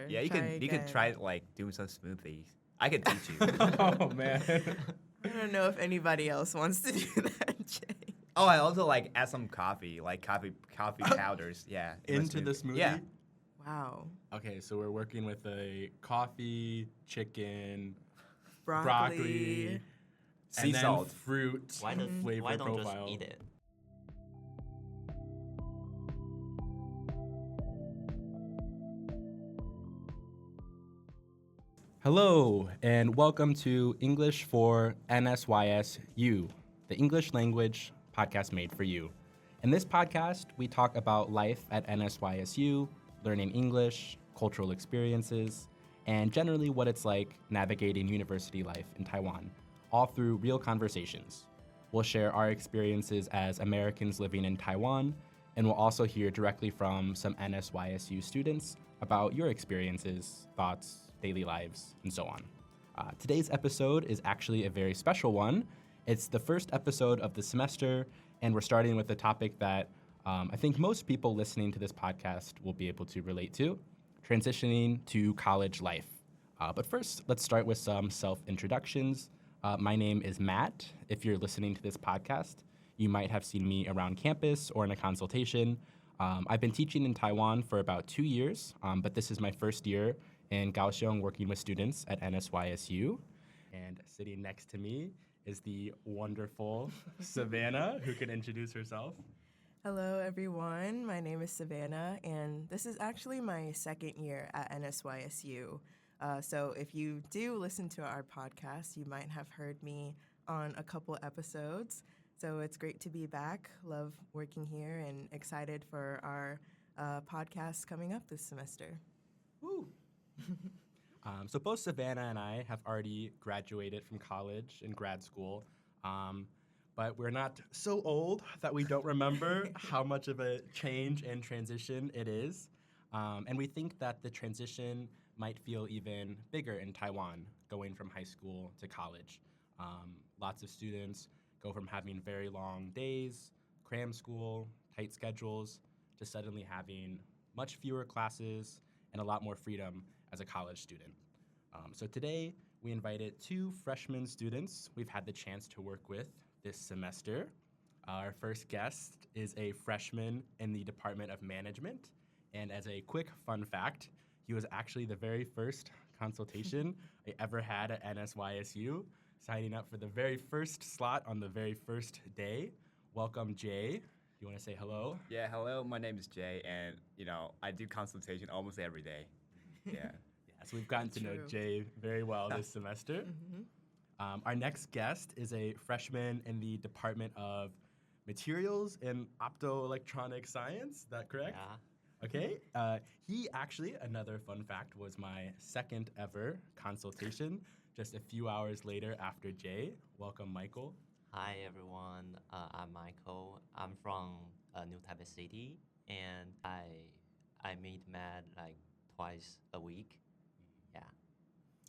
Yeah, you can try like doing some smoothies. I can teach you. Oh man. I don't know if anybody else wants to do that, Jay. Oh, I also like add some coffee, like coffee powders. Yeah. in my Into the smoothie? Yeah. Wow. Okay, so we're working with a coffee, chicken, Broccoli. Sea and then salt. fruit Why don't flavor why don't profile. just eat it? Hello, and welcome to English for NSYS-YOU, the English language podcast made for you. In this podcast, we talk about life at NSYSU, learning English, cultural experiences, and generally what it's like navigating university life in Taiwan, all through real conversations. We'll share our experiences as Americans living in Taiwan, and we'll also hear directly from some NSYSU students about your experiences, thoughts, daily lives, and so on. Today's episode is actually a very special one. It's the first episode of the semester, and we're starting with a topic that I think most people listening to this podcast will be able to relate to, transitioning to college life. But first, let's start with some self-introductions. My name is Matt. If you're listening to this podcast, you might have seen me around campus or in a consultation. I've been teaching in Taiwan for about 2 years, but this is my first year in Kaohsiung working with students at NSYSU. And sitting next to me is the wonderful Savannah, who can introduce herself. Hello, everyone. My name is Savannah, and this is actually my second year at NSYSU. So if you do listen to our podcast, you might have heard me on a couple episodes. So it's great to be back. Love working here and excited for our podcast coming up this semester. Woo. So both Savannah and I have already graduated from college and grad school, but we're not so old that we don't remember how much of a change and transition it is. And we think that the transition might feel even bigger in Taiwan, going from high school to college. Lots of students go from having very long days, cram school, tight schedules, to suddenly having much fewer classes and a lot more freedom as a college student. So today, we invited 2 freshman students we've had the chance to work with this semester. Our first guest is a freshman in the Department of Management. And as a quick fun fact, he was actually the very first consultation I ever had at NSYSU, signing up for the very first slot on the very first day. Welcome, Jay. You want to say hello? Yeah. Hello. My name is Jay, and I do consultation almost every day. Yeah. So we've gotten to know True. Jay very well this semester. Our next guest is a freshman in the Department of Materials and Optoelectronic Science. Is that correct? Yeah. Okay. He actually, another fun fact, was my second ever consultation just a few hours later after Jay. Welcome, Michael. Hi everyone. I'm Michael. I'm from New Taipei City, and I meet Matt like twice a week. Yeah.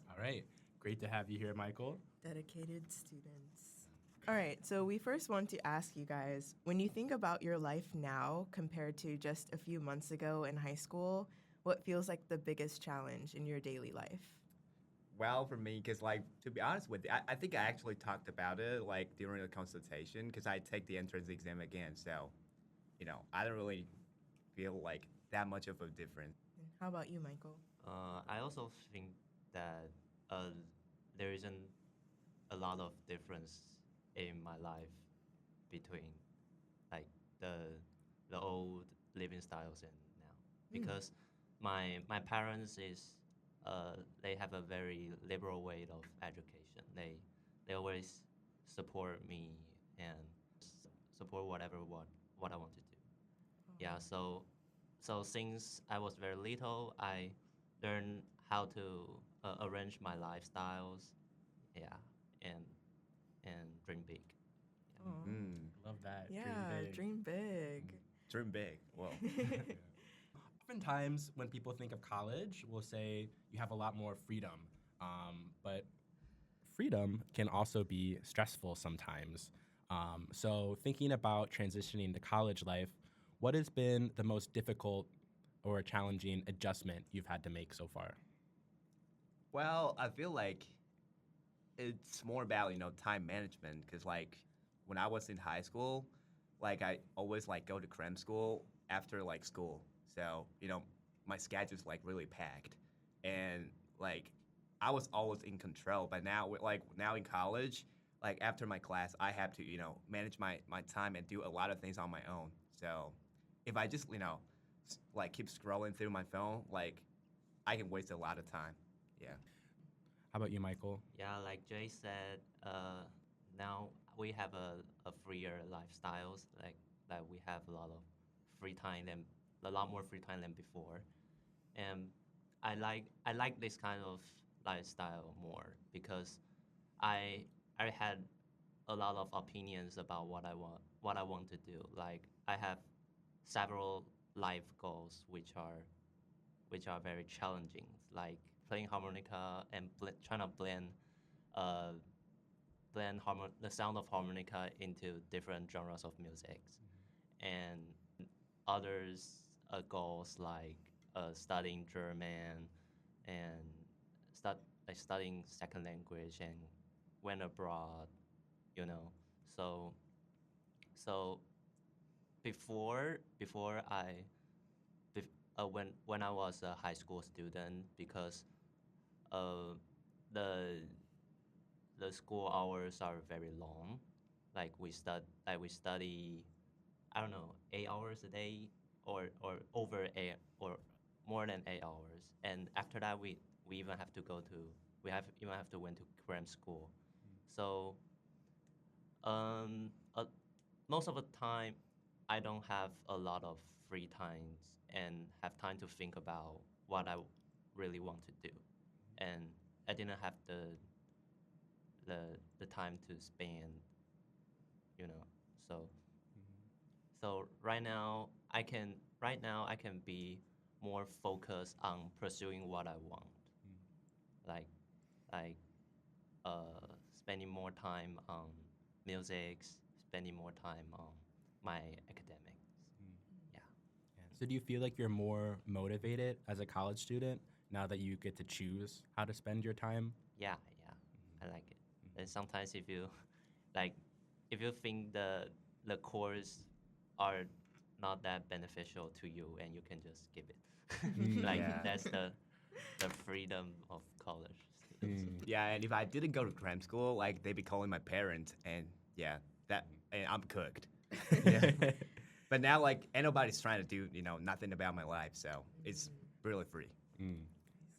All right. Great to have you here, Michael. Dedicated students. All right, so we first want to ask you guys, when you think about your life now compared to just a few months ago in high school, what feels like the biggest challenge in your daily life? Well, for me, because to be honest with you, I think I actually talked about it during the consultation because I take the entrance exam again. So, I don't really feel like that much of a difference. And how about you, Michael? I also think that there isn't a lot of difference in my life between like the old living styles and now, because my parents is they have a very liberal way of education. They always support me and support what I want to do. Yeah, so since I was very little, I learned how to arrange my lifestyles, yeah, and dream big. Aw. Love that. Yeah, dream big. Dream big. Whoa. Oftentimes, when people think of college, we'll say you have a lot more freedom. But freedom can also be stressful sometimes. So thinking about transitioning to college life, what has been the most difficult or challenging adjustment you've had to make so far? Well, I feel like it's more about, time management because, like, when I was in high school, like, I always, like, go to cram school after, like, school. So, my schedule's, like, really packed. And, like, I was always in control. But now, now in college, like, after my class, I have to, manage my time and do a lot of things on my own. So if I just, like, keep scrolling through my phone, like, I can waste a lot of time. Yeah. How about you, Michael? Yeah, like Jay said, now we have a freer lifestyles. Like we have a lot of free time than a lot more free time than before, and I like this kind of lifestyle more because I had a lot of opinions about what I want to do. Like I have several life goals which are very challenging, like playing harmonica and trying to uh, the sound of harmonica into different genres of music, and others goals like studying German and studying second language and went abroad, you know. So so before when I was a high school student, because uh, the the school hours are very long. Like we study, I don't know, 8 hours a day, or over 8 or more than 8 hours. And after that, we even have to go to we have even have to went to cram school. So um, uh, most of the time, I don't have a lot of free times and have time to think about what I really want to do, and I didn't have the the time to spend, you know. So so right now I can be more focused on pursuing what I want, like like spending more time on music, spending more time on my academics. Yeah. So do you feel like you're more motivated as a college student now that you get to choose how to spend your time? Yeah, yeah, I like it. And sometimes like, if you think the course are not that beneficial to you, and you can just skip it. Like Yeah. that's the freedom of college students. Yeah, and if I didn't go to cram school, like they'd be calling my parents, and yeah, and I'm cooked. Yeah. But now, like, ain't nobody's trying to do, nothing about my life, so it's really free. I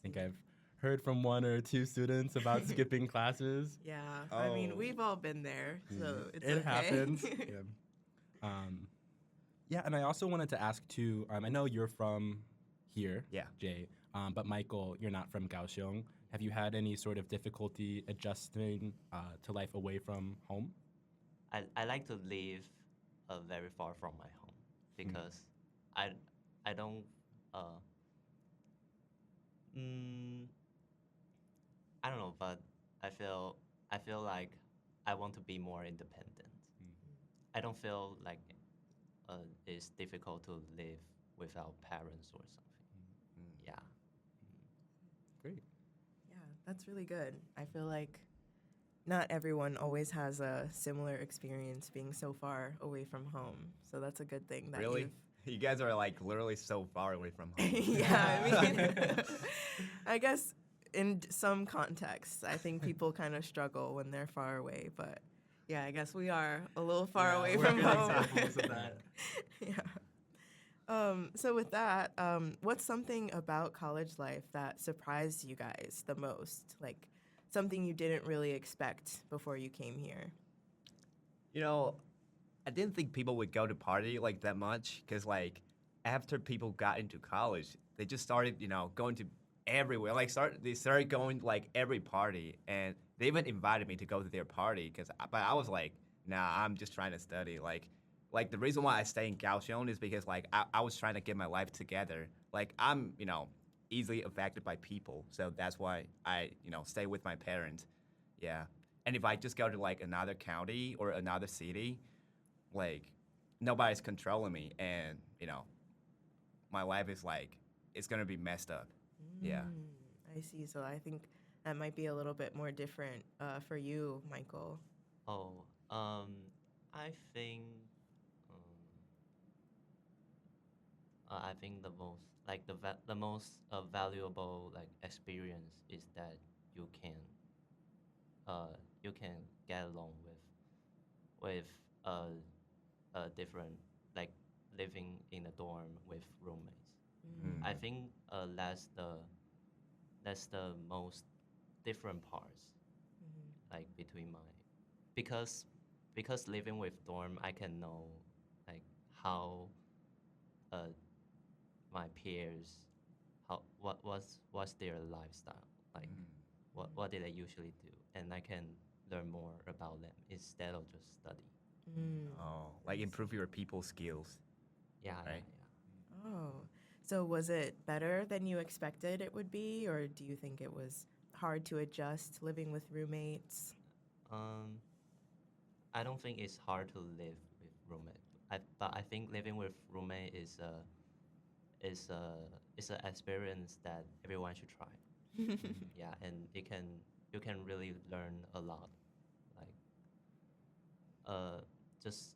think I've heard from one or two students about skipping classes. Yeah, I mean, Oh. we've all been there, so it's It okay. happens. Yeah, and I also wanted to ask too. I know you're from here, Yeah. Jay, but Michael, you're not from Kaohsiung. Have you had any sort of difficulty adjusting to life away from home? I like to live very far from my home because I don't uh, mm, I don't know, but I feel like I want to be more independent. I don't feel like it's difficult to live without parents or something. Yeah. Great. Yeah, that's really good. I feel like not everyone always has a similar experience being so far away from home. So that's a good thing that Really? you've You guys are, like, literally so far away from home. yeah, I mean, I guess in some contexts, I think people kind of struggle when they're far away. But yeah, I guess we are a little far away we're from good home. examples of that. Yeah. So with that, what's something about college life that surprised you guys the most? Like something you didn't really expect before you came here? I didn't think people would go to party like that much because, like, after people got into college, they just started, going to everywhere. Like, they started going like every party, and they even invited me to go to their party. But I was like, nah, I'm just trying to study. Like the reason why I stay in Kaohsiung is because, like, I was trying to get my life together. Like, I'm, easily affected by people, so that's why I, stay with my parents. Yeah, and if I just go to like another county or another city, like, nobody's controlling me, and my life is like it's gonna be messed up. Yeah. I see. So I think that might be a little bit more different for you, Michael. Oh, I think I think the most valuable like experience is that you can you can get along with uh, different like living in a dorm with roommates. Mm. I think that's the most different parts like between my because living with dorm I can know like how uh, my peers what's their lifestyle like what did they usually do and I can learn more about them instead of just study. Oh, like improve your people skills, Yeah, right? Oh, so was it better than you expected it would be, or do you think it was hard to adjust living with roommates? Um, I don't think it's hard to live with roommate. But I think living with roommate is a is an experience that everyone should try. Yeah, and you can really learn a lot. Like just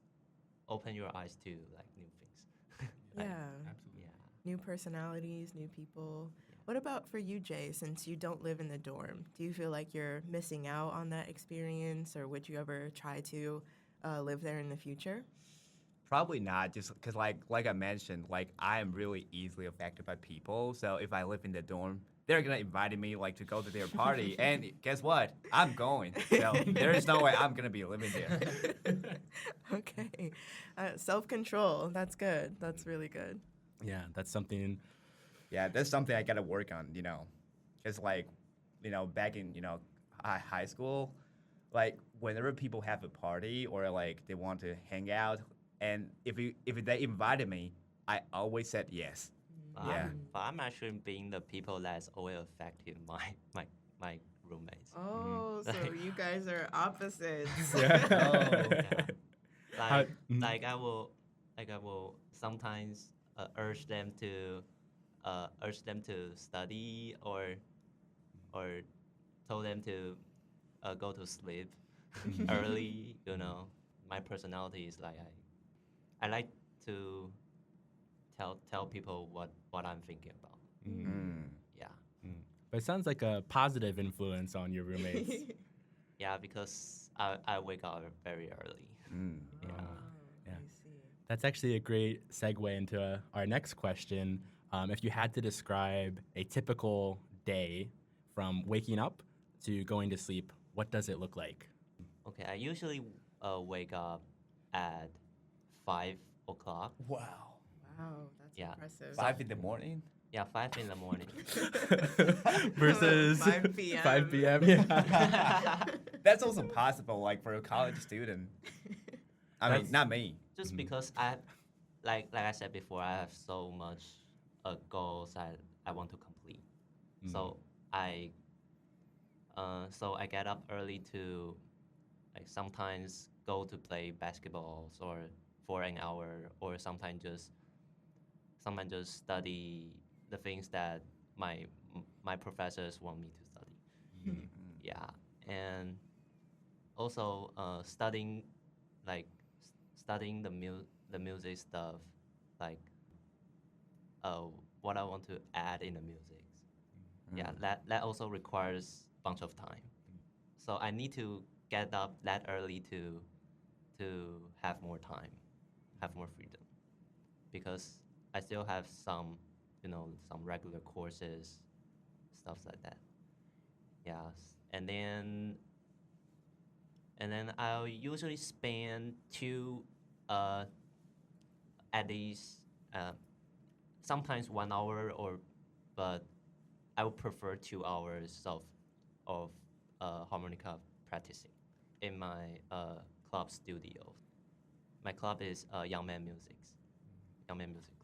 open your eyes to like new things. Yeah. Absolutely. Yeah. New personalities, new people. Yeah. What about for you, Jay? Since you don't live in the dorm, do you feel like you're missing out on that experience, or would you ever try to live there in the future? Probably not, just because like I mentioned, like I am really easily affected by people. So if I live in the dorm, they're gonna invite me like to go to their party, and guess what? I'm going. So there is no way I'm gonna be living there. Okay. Self control. That's good. That's really good. Yeah, that's something. Yeah, that's something I gotta work on. Because like, back in high school, like whenever people have a party or like they want to hang out, and if they invited me, I always said yes. Yeah. But I'm actually being the people that's always affected my roommates. Oh, so Like- you guys are opposites. Yeah. How- Like I will sometimes urge them to study or told them to go to sleep early. My personality is like I like to tell people what I'm thinking about. Mm. Yeah, But it sounds like a positive influence on your roommates. yeah, because I wake up very early. Mm. Yeah. Yeah. I see. That's actually a great segue into our next question. If you had to describe a typical day from waking up to going to sleep, what does it look like? Okay, I usually wake up at 5 o'clock. Wow. Wow, that's Yeah. impressive. 5 in the morning. Yeah, 5 in the morning. Versus 5 p.m. 5 p.m. Yeah. That's also possible, like for a college student. I mean, That's- not me. Just because like I said before, I have so much goals I want to complete. So I get up early to like sometimes go to play basketball or for an hour, or sometimes just study the things that my professors want me to study. Yeah, and also like studying the music stuff, like what I want to add in the music. Yeah, that also requires bunch of time. So I need to get up that early to have more time, have more freedom, because I still have some regular courses, stuff like that. Yes, and then I'll usually spend uh, at least sometimes 1 hour but I would prefer 2 hours of harmonica practicing in my club studio. My club is Young Man Music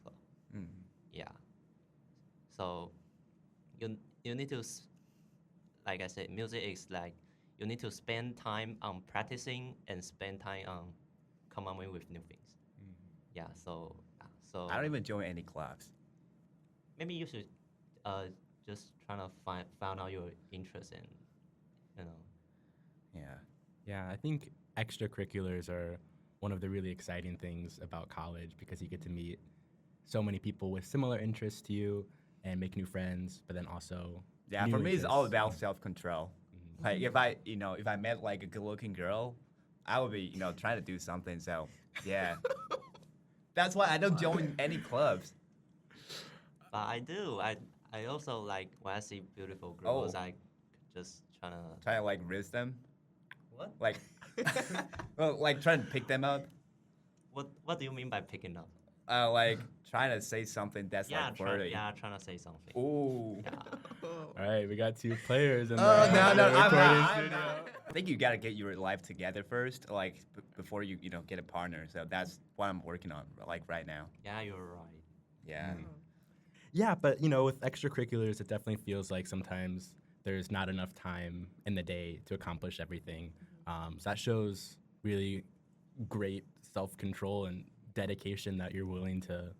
Club. Mm. Yeah. So you need to, like I said, music is like you need to spend time on practicing and spend time on coming up with new things. Yeah. So I don't even join any clubs. maybe you should just trying to found out your interest in, you know. Yeah. Yeah, I think extracurriculars are one of the really exciting things about college because you get to meet so many people with similar interests to you and make new friends, but then also Yeah, new for me, it's all interests. about self-control. Like if I met like a good-looking girl, I would be, trying to do something. So, yeah, that's why I don't join any clubs. But I do. I also like when I see beautiful Oh. girls, I just trying to. Try to like risk them, What? like, well, like trying to pick them up. What do you mean by picking up? Like trying to say something that's like flirty. Trying to say something. Ooh. Yeah. All right, we got 2 players in Oh, the no, the I'm recording not. studio. I think you gotta get your life together first, like before you get a partner. So that's what I'm working on, like right now. Yeah, you're right. Yeah. Yeah, but with extracurriculars, it definitely feels like sometimes there's not enough time in the day to accomplish everything. So that shows really great self-control and dedication that you're willing to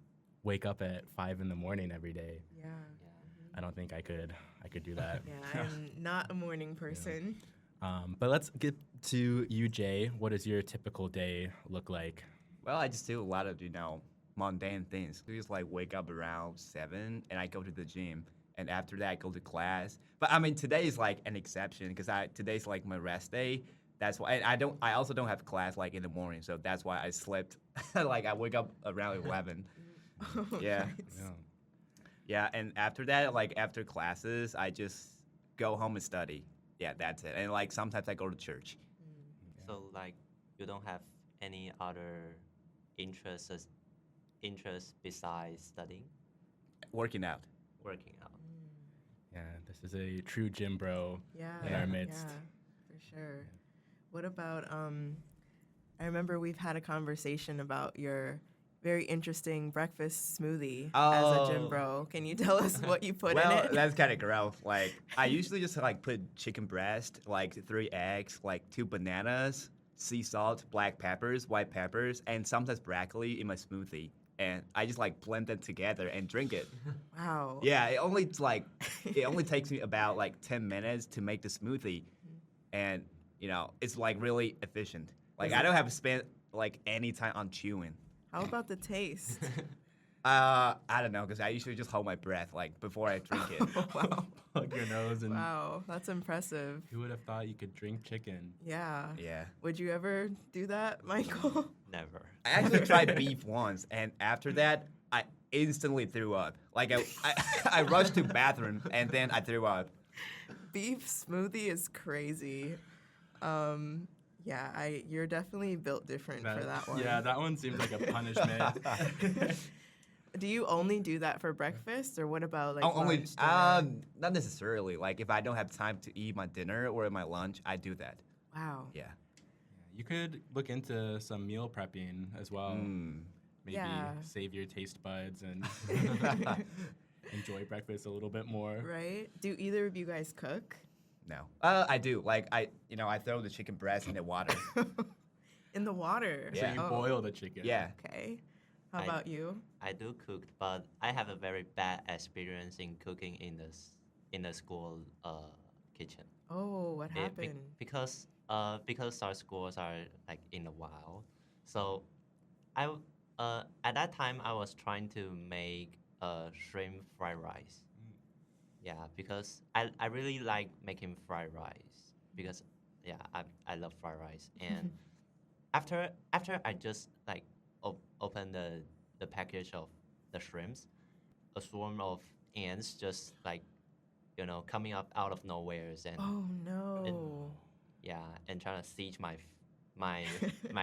wake up at 5 in the morning every day. Yeah. I don't think I could do that. Yeah, I'm not a morning person. But let's get to you, Jay. What does your typical day look like? Well, I just do a lot of mundane things. I just like wake up around 7 and I go to the gym, and after that I go to class. But I mean today is like an exception because today's like my rest day. That's why and I also don't have class like in the morning, so that's why I slept. Like I wake up around 11. Yeah. Yeah. Yeah, and after that, like after classes, I just go home and study. Yeah, that's it. And like sometimes I go to church. So like you don't have any other interests besides studying, Working out. working out. Yeah, this is a true gym bro Yeah. in our midst. Yeah, for sure. What about I remember we've had a conversation about your very interesting breakfast smoothie as a gym Oh. bro. Can you tell us what you put Well, in it? that's kind of gross. Like I usually just like put chicken breast, like 3 eggs, like 2 bananas, sea salt, black peppers, white peppers, and sometimes broccoli in my smoothie. And I just like blend them together and drink it. Wow. Yeah, it only takes me about like 10 minutes to make the smoothie, and it's like really efficient. Like I don't have to spend like any time on chewing. How about the taste? I don't know, because I usually just hold my breath like before I drink it. Wow. Plug your nose and Wow, that's impressive. who would have thought you could drink chicken? Yeah. Yeah. Would you ever do that, Michael? Never. I actually tried beef once, and after that, I instantly threw up. Like I rushed to bathroom, and then I threw up. Beef smoothie is crazy. Yeah, you're definitely built different for that one. Yeah, that one seems like a punishment. Do you only do that for breakfast, or what about like Only, lunch, dinner? not necessarily. Like if I don't have time to eat my dinner or my lunch, I do that. Wow. Yeah. You could look into some meal prepping as well. Maybe Yeah. save your taste buds and enjoy breakfast a little bit more. Right? Do either of you guys cook? No. I do. Like I throw the chicken breast in the water. In the water. So Yeah. you boil the chicken. Yeah. Okay. How I- about you? I do cook, but I have a very bad experience in cooking in the school kitchen. Oh, what Be- be- happened? because our schools are like in the wild, so at that time I was trying to make shrimp fried rice. Yeah, because I really like making fried rice because I love fried rice. And after I just like open the package of the shrimps, a swarm of ants just like coming up out of nowheres and Oh no. and trying to siege my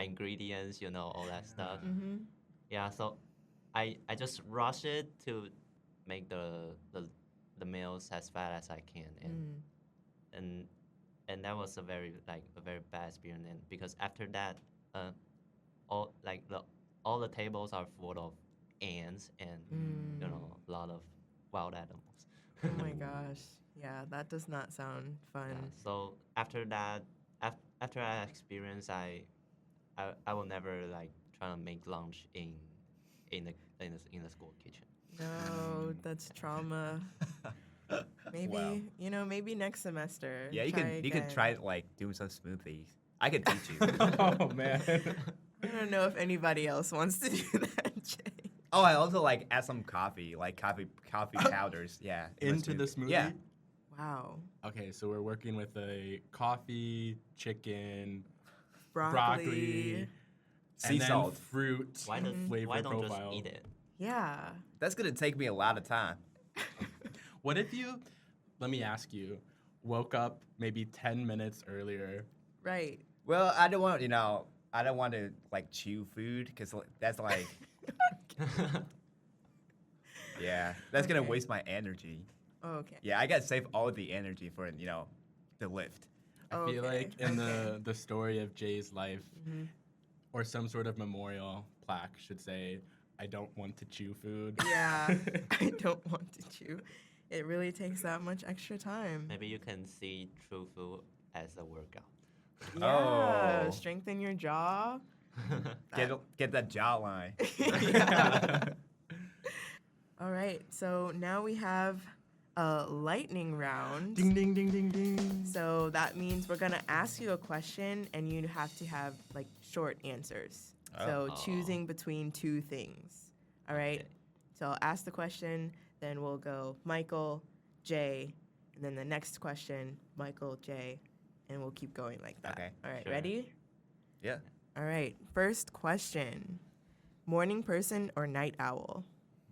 ingredients, all that stuff. Mm-hmm. Yeah, so I just rush it to make the meals as fast as I can, and that was a very bad experience. And because after that, all the tables are full of ants and a lot of wild animals. Oh my gosh. Yeah, that does not sound fun. Yeah, so after that, after that experience, I will never like try to make lunch in the school kitchen. No, that's trauma. Maybe, Wow. maybe next semester. Yeah, you try could again. try like doing some smoothies. I could teach you. Oh man. I don't know if anybody else wants to do that, Jay. Oh, I also like add some coffee, like coffee powders. Yeah, in my Into the smoothie? Yeah. Wow. Okay, so we're working with a coffee, chicken, Broccoli. Sea and then salt. fruit Why don't flavor why don't profile. just eat it? Yeah. That's gonna take me a lot of time. What if you, let me ask you, woke up maybe 10 minutes earlier? Right. Well, I don't want I don't want to like chew food because that's like yeah, that's gonna Okay. waste my energy. Okay. Yeah, I gotta save all the energy for the lift. I feel Okay, like in okay. the story of Jay's life, Mhm. or some sort of memorial plaque should say, I don't want to chew food. Yeah. I don't want to chew. It really takes that much extra time. Maybe you can see true food as a workout. Yeah. Oh. Strengthen your jaw. Get that jawline. Yeah. All right. So now we have a lightning round. Ding, ding, ding, ding, ding. So that means we're gonna ask you a question, and you have to have like short answers. So Oh. choosing between two things. All right. Okay. So I'll ask the question, then we'll go Michael, Jay, and then the next question, Michael, Jay, and we'll keep going like that. Okay. All right. Sure. Ready? Yeah. All right. First question: morning person or night owl?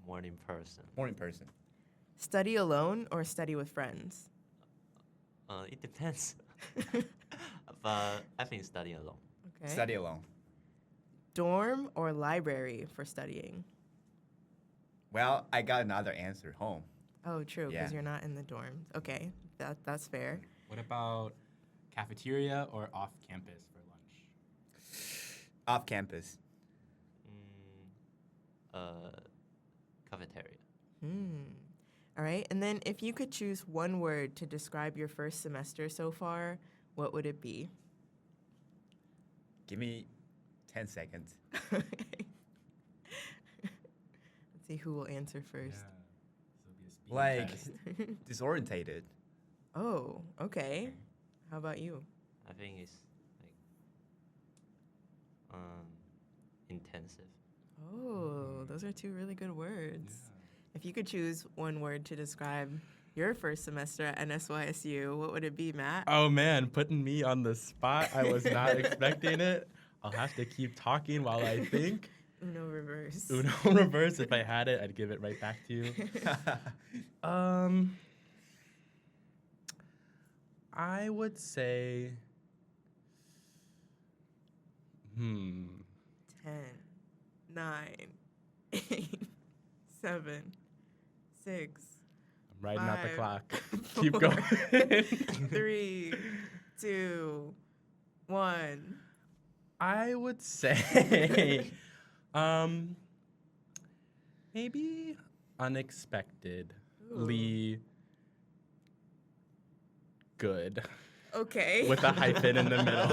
Morning person. Morning person. Study alone or study with friends? It depends. But I think studying alone. Okay. Study alone. Dorm or library for studying? Well, I got another answer. Home. Oh, true, because Yeah. you're not in the dorm. Okay, that's fair. What about cafeteria or off campus for lunch? Off campus. Cafeteria. All right, and then if you could choose one word to describe your first semester so far, what would it be? Give me 10 seconds. Okay. Let's see who will answer first. Like disorientated. Oh, okay. How about you? I think it's like intensive. Oh, those are two really good words. If you could choose one word to describe your first semester at NSYSU, what would it be, Matt? Oh man, putting me on the spot. I was not expecting it. I'll have to keep talking while I think. Uno reverse. Uno reverse. If I had it, I'd give it right back to you. I would say, 10, 9, 8, 7, 6, I'm riding out the 5, clock. Keep 4, going. 3, 2, 1. I would say, maybe unexpectedly good. Okay. With a hyphen in the middle.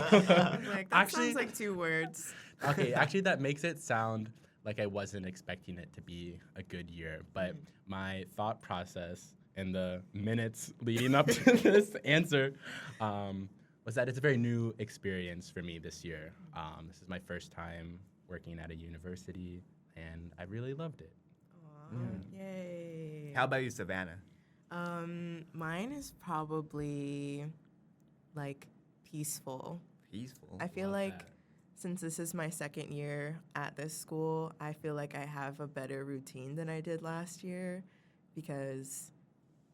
Like, that sounds like two words. Okay, actually, that makes it sound like I wasn't expecting it to be a good year. But my thought process in the minutes leading up to this answer was that it's a very new experience for me this year. This is my first time working at a university, and I really loved it. Aw, yay. How about you, Savannah? Mine is probably like peaceful. Peaceful. I feel Love like that. since this is my second year at this school, I feel like I have a better routine than I did last year because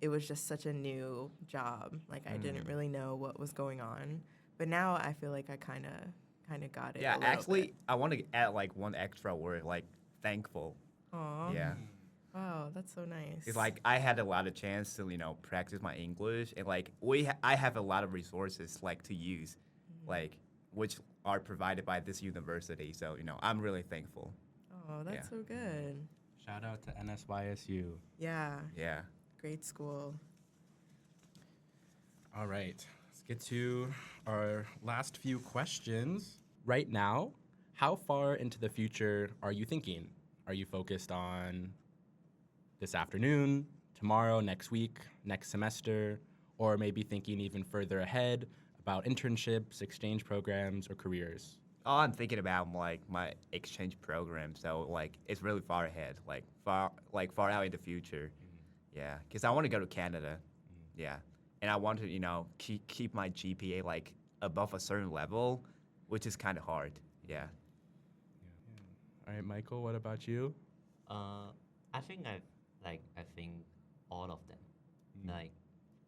it was just such a new job. Like I didn't really know what was going on. But now I feel like I kind of got it. Yeah, a little actually, bit. I want to add like one extra word, like thankful. Aw. Yeah. Wow, that's so nice. It's like I had a lot of chance to practice my English, and like I have a lot of resources like to use, like which are provided by this university. So I'm really thankful. Oh, that's yeah. so good. Shout out to NSYSU. Yeah, Yeah. great school. All right, let's get to our last few questions. Right now, how far into the future are you thinking? Are you focused on this afternoon, tomorrow, next week, next semester, or maybe thinking even further ahead about internships, exchange programs, or careers? Oh, I'm thinking about like my exchange program, so like it's really far ahead, like far out in the future. Yeah, because I want to go to Canada. Yeah, and I want to keep my GPA like above a certain level, which is kind of hard. Yeah. All right, Michael, what about you? I think I think all of them. Mm. Like,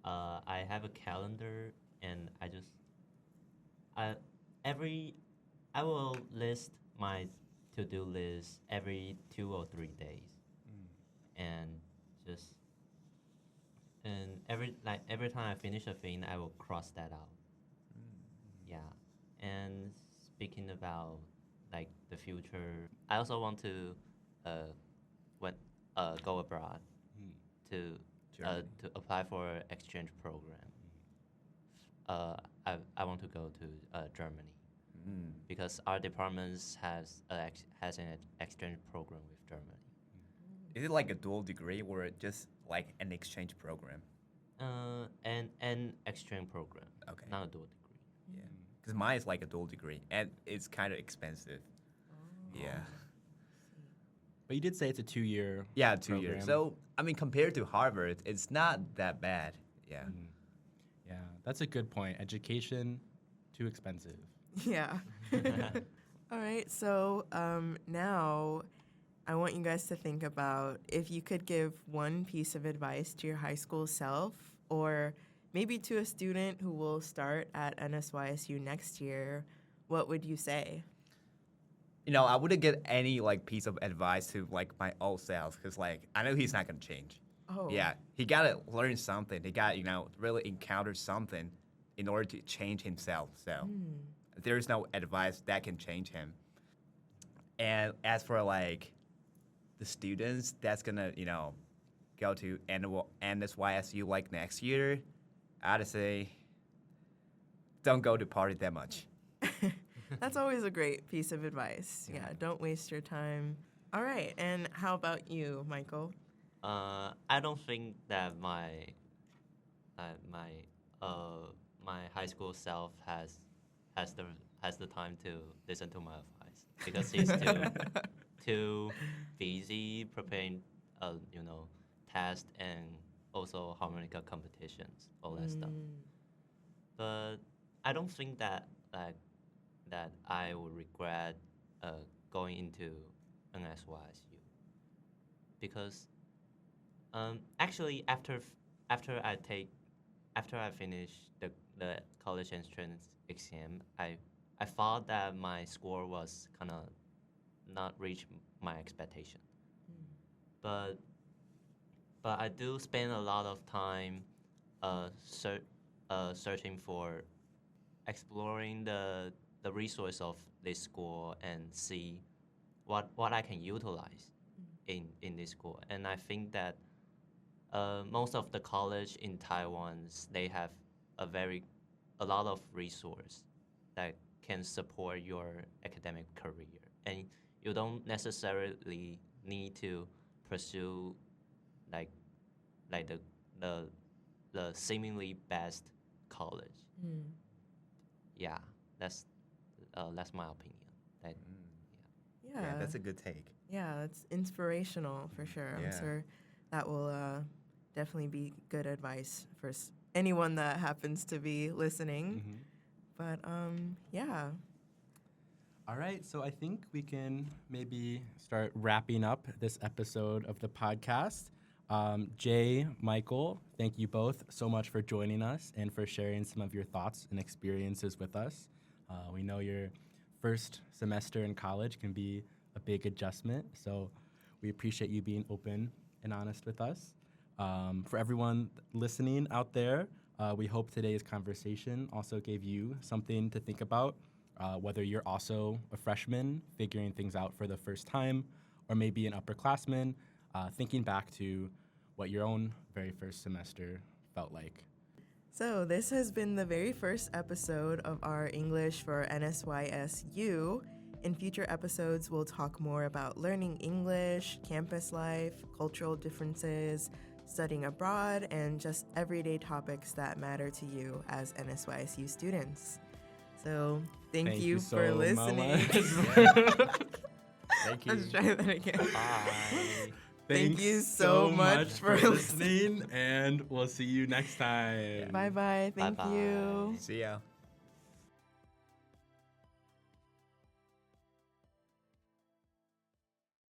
I have a calendar, and I every I will list my to-do list every 2 or 3 days, and just every time I finish a thing, I will cross that out. Yeah, and speaking about like the future, I also want to uh when go abroad to Germany. to apply for exchange program. I want to go to Germany Mm. because our departments has an exchange program with Germany. Is it like a dual degree or just like an exchange program? And an exchange program, Okay. not a dual degree. Yeah, because mine is like a dual degree, and it's kind of expensive. Yeah. But you did say it's a 2-year Yeah, 2 years. program. So I mean, compared to Harvard, it's not that bad. Yeah. Yeah, that's a good point. Education, too expensive. Yeah. All right. So now I want you guys to think about if you could give one piece of advice to your high school self, or maybe to a student who will start at NSYSU next year, what would you say? I wouldn't get any like piece of advice to like my old self because like I know he's not gonna change. Oh. Yeah, he gotta learn something. He got really encounter something in order to change himself. So there's no advice that can change him. And as for like the students that's gonna go to NSYSU like next year, I'd say don't go to party that much. That's always a great piece of advice. Yeah, don't waste your time. All right, and how about you, Michael? I don't think that uh, my my high school self has the has the time to listen to my advice because he's too busy preparing tests and also harmonica competitions, all that stuff. But I don't think that I would regret going into NSYSU because actually after I finished the college entrance exam, I thought that my score was kind of not reach my expectation, but I do spend a lot of time searching for exploring the resource of this school and see what I can utilize in this school. And I think that most of the college in Taiwan, they have a lot of resource that can support your academic career, and you don't necessarily need to pursue like the the seemingly best college. Yeah, that's my opinion. That Yeah. That's a good take. Yeah, that's inspirational for sure. I'm Yeah. sure that will definitely be good advice for anyone that happens to be listening. But yeah. All right, so I think we can maybe start wrapping up this episode of the podcast. Jay, Michael, thank you both so much for joining us and for sharing some of your thoughts and experiences with us. We know your first semester in college can be a big adjustment, so we appreciate you being open and honest with us. For everyone listening out there, we hope today's conversation also gave you something to think about, whether you're also a freshman figuring things out for the first time, or maybe an upperclassman thinking back to what your own very first semester felt like. So this has been the very first episode of our English for NSYSU. In future episodes, we'll talk more about learning English, campus life, cultural differences, studying abroad, and just everyday topics that matter to you as NSYSU students. So thank you for so listening. Thank you. Let's try that again. Bye. Thank you so much for listening, and we'll see you next time. Bye bye. Thank Bye-bye. you. See ya.